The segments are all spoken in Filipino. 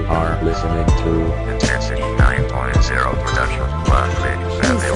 are listening to Intensity 9.0 production. Monthly Family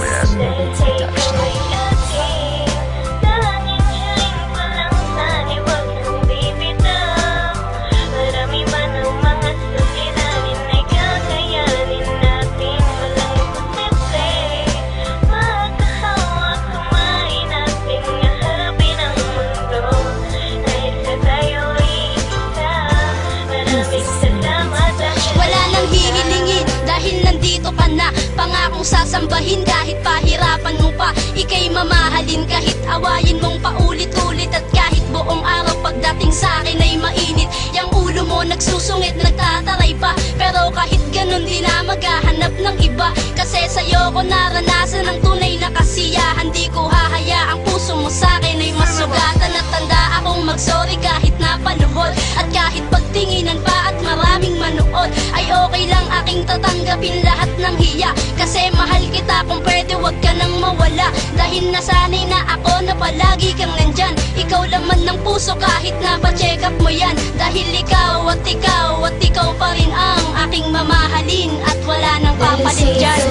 Pangakong sasambahin kahit pahirapan mo pa. Ika'y mamahalin kahit awayin mong paulit-ulit. At kahit buong araw pagdating sa akin ay mainit, yang ulo mo nagsusungit, nagtataray pa. Pero kahit ganun di na maghahanap ng iba, kasi sa'yo ko naranasan ang tunay na kasiyahan. Di ko hahayaang puso mo sa'kin ay masugatan. At tanda akong magsorry kahit napaluhod, at kahit pagtinginan pa at maraming manood, ay okay lang aking tatanggapin lahat ng hiya. Kasi mahal kita, kung pwede wag ka nang mawala. Dahil nasanay na ako na palagi kang nandyan. Ikaw laman ng puso kahit napacheck up mo yan. Dahil ikaw at ikaw at ikaw pa rin ang aking mamahalin, at wala nang papalit dyan.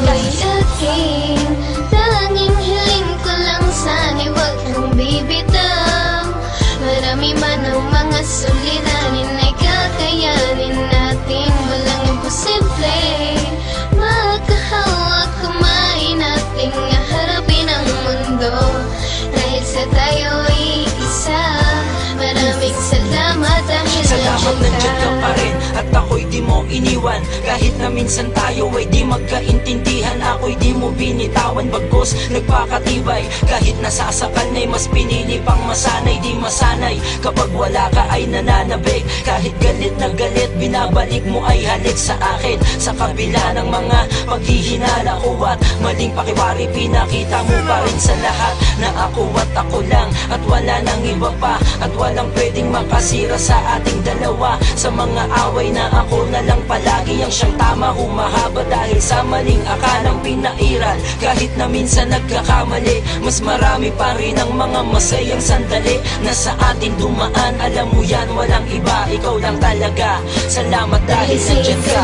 Tanging hiling ko lang sana'y wag kang bibitaw. Marami man ang mga suliranin ay kakayanin natin. Walang imposible, makahawak kamay nating harapin ang mundo. Dahil sa tayo'y isa, maraming salamat dahil salamat nandiyan ka pa rin, at ako'y di mo iniwan. Kahit na minsan tayo ay di magkaintindihan, ako'y di mo binitawan. Bagkus nagpakatibay, kahit nasasakal na'y mas pinili pang masanay. Di masanay kapag wala ka ay nananabik. Kahit galit na galit, binabalik mo ay halik sa akin. Sa kabila ng mga paghihinala ko at maling pakiwari, pinakita mo pa rin sa lahat na ako at ako lang, at wala nang iba pa. At walang pwedeng makasira sa ating dalawa. Sa mga away na ako na lang palagi ang siyang tama, humahaba dahil sa maling akalang pinairal. Kahit na minsan nagkakamali, mas marami pa rin ang mga masayang sandali na sa atin dumaan. Alam mo yan, walang iba, ikaw lang talaga. Salamat dahil nandiyan ka.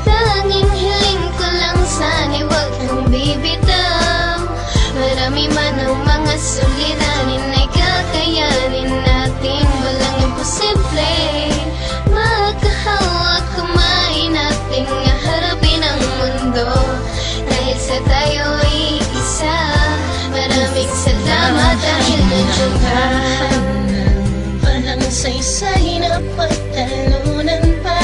Tanging hiling ko lang sana'y wag kang bibitaw. Marami man ang mga suliranin ay kakayanin natin. Walang imposible, makahawak kamay nating harapin ang mundo. Dahil sa tayo'y isa, maraming salamat dahil nandiyan ka. Walang saysay na pagtalunan pa,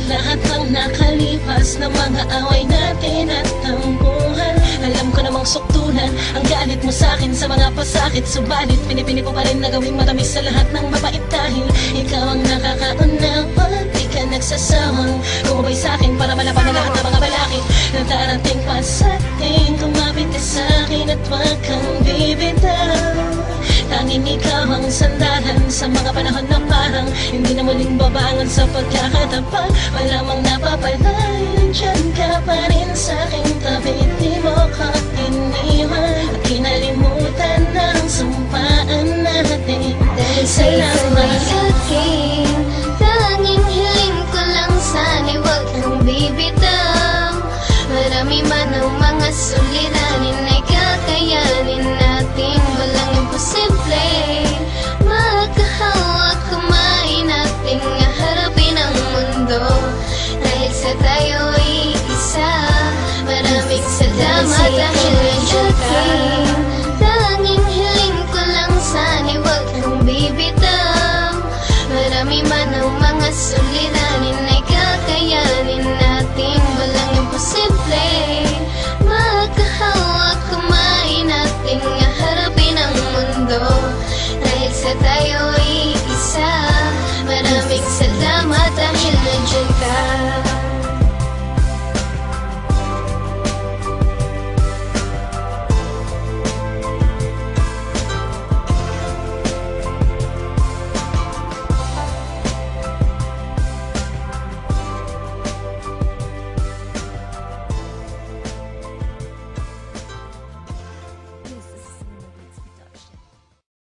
lahat ng nakalipas na mga away natin at tampuhan. Alam ko namang suktulan ang galit mo sa'kin sa mga pasakit, subalit pinipili ko pa rin na gawing matamis sa lahat ng mabait. Dahil ikaw ang nakakaunawa, di ka nagsasawang kumabay sa'kin para malaban na lahat ng mga balakid na darating pa sa'tin. Kumapit ka sa'kin at wag kang bibitaw. Tanging ikaw ang sandalan sa mga panahon na parang hindi na muling babangon sa pagkakatapat. Wala mang napapalay, nandiyan ka pa rin sa aking tabi. Di mo ko iniwan at kinalimutan ng sumpaan natin. Dahil salamat. Tanging hiling ko lang sana'y wag kang bibitaw. Marami man ang mga suliranin ay kakayanin natin. Walang imposible, makahawak kamay nating harapin ang mundo. Dahil sa tayo'y isa, maraming salamat dahil nandiyan ka. Tanging hiling ko lang sana'y wag kang bibitaw. Marami man ang mga suliranin